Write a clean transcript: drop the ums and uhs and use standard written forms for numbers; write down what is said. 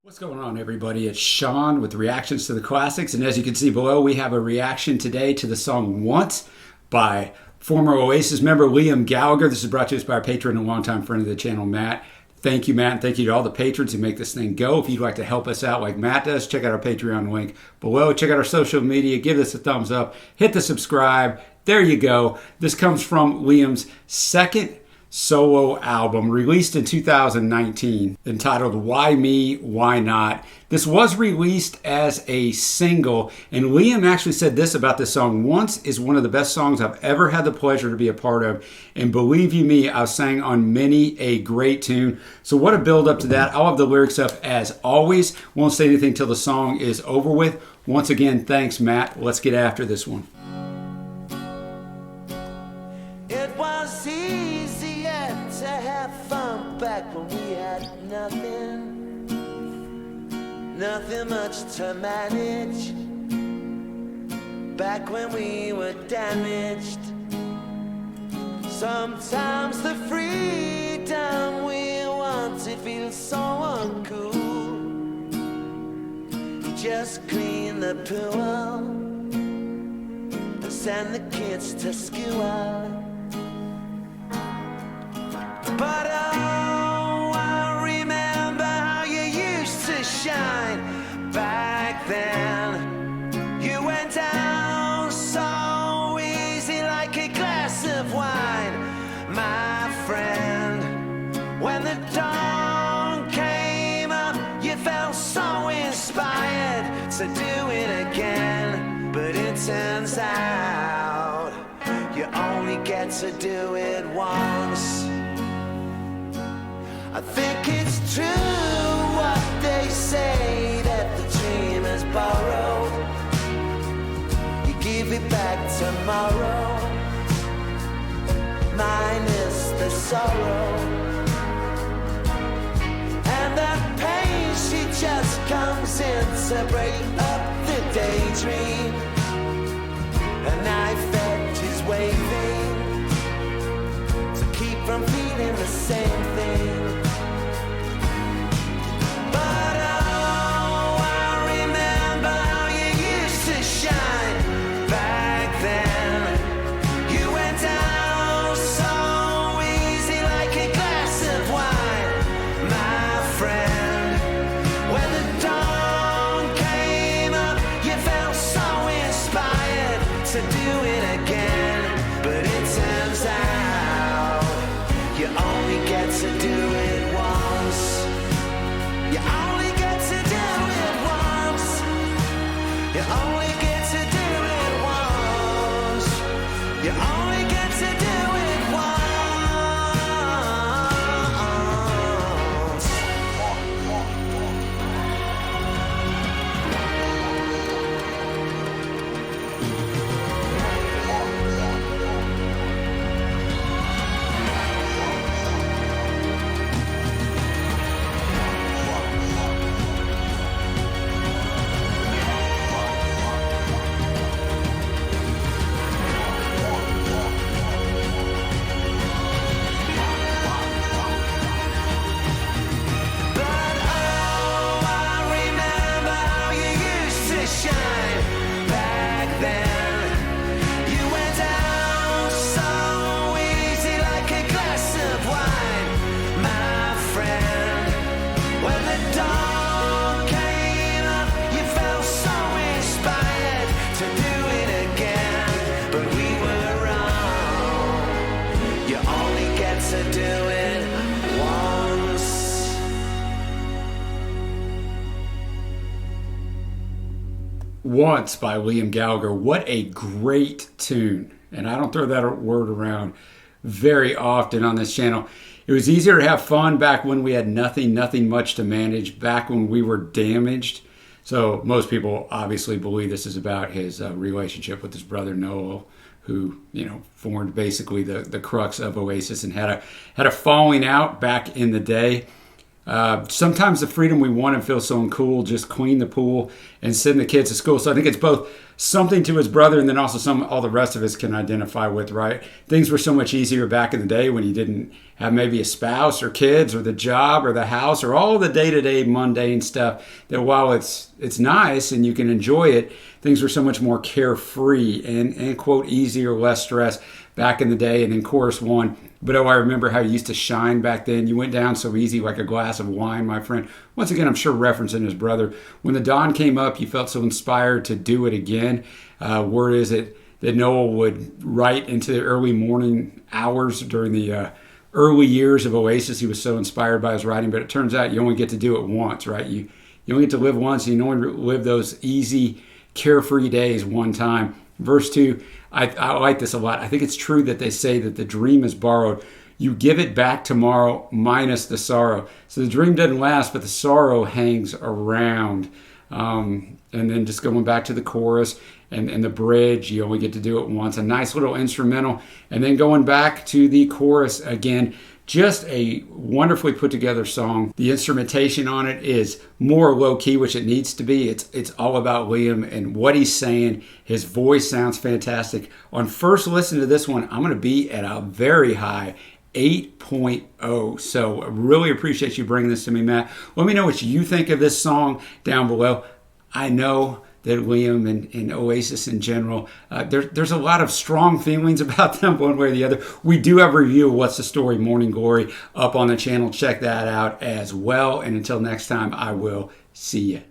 What's going on, everybody? It's Sean with Reactions to the Classics, and as you can see below, we have a reaction today to the song Once by former Oasis member Liam Gallagher. This is brought to us by our patron and longtime friend of the channel, Matt. Thank you, Matt, and thank you to all the patrons who make this thing go. If you'd like to help us out like Matt does, check out our Patreon link below. Check out our social media. Give us a thumbs up. Hit the subscribe. There you go. This comes from Liam's second solo album released in 2019 entitled Why Me, Why Not. This was released as a single, and Liam actually said this about this song: Once is one of the best songs I've ever had the pleasure to be a part of, and believe you me, I've sang on many a great tune. So what a build up to that. I'll have the lyrics up as always. Won't say anything till the song is over with. Once again, thanks, Matt. Let's get after this one. It was easier to have fun back when we had nothing much to manage. Back when we were damaged. Sometimes the freedom we wanted feels so uncool. Just clean the pool and send the kids to school. But oh, I remember how you used to shine back then. You went down so easy like a glass of wine, my friend. When the dawn came up, you felt so inspired to do it again. But it turns out you only get to do it once. I think it's true what they say, that the dream is borrowed. You give it back tomorrow, minus the sorrow. And that pain, she just comes in to break up the daydream. A knife edge is waving to keep from feeling the same thing. To do it again, but it turns out you only get to do it once. You only get to do it once. You only get to do it once. You only get to do it once. To do it once. Once by Liam Gallagher. What a great tune. And I don't throw that word around very often on this channel. It was easier to have fun back when we had nothing much to manage, back when we were damaged. So most people obviously believe this is about his relationship with his brother Noel, who, formed basically the crux of Oasis and had a falling out back in the day. Sometimes the freedom we want and feel so uncool, just clean the pool and send the kids to school. So I think it's both something to his brother and then also all the rest of us can identify with, right? Things were so much easier back in the day when you didn't have maybe a spouse or kids or the job or the house or all the day-to-day mundane stuff, that while it's nice and you can enjoy it, things were so much more carefree and quote, easier, less stress back in the day. And in chorus 1, but oh, I remember how you used to shine back then. You went down so easy like a glass of wine, my friend. Once again, I'm sure referencing his brother. When the dawn came up, you felt so inspired to do it again. Word is it that Noel would write into the early morning hours during the early years of Oasis. He was so inspired by his writing, but it turns out you only get to do it once, right? You only get to live once, and you only live those easy, carefree days one time. Verse 2, I like this a lot. I think it's true that they say that the dream is borrowed. You give it back tomorrow minus the sorrow. So the dream doesn't last, but the sorrow hangs around. And then just going back to the chorus and the bridge, you only get to do it once. A nice little instrumental. And then going back to the chorus again. Just a wonderfully put together song. The instrumentation on it is more low key, which it needs to be. It's all about Liam and what he's saying. His voice sounds fantastic. On first listen to this one, I'm going to be at a very high 8.0. So I really appreciate you bringing this to me, Matt. Let me know what you think of this song down below. I know that Liam and Oasis in general, there's a lot of strong feelings about them one way or the other. We do have a review of What's the Story, Morning Glory up on the channel. Check that out as well. And until next time, I will see you.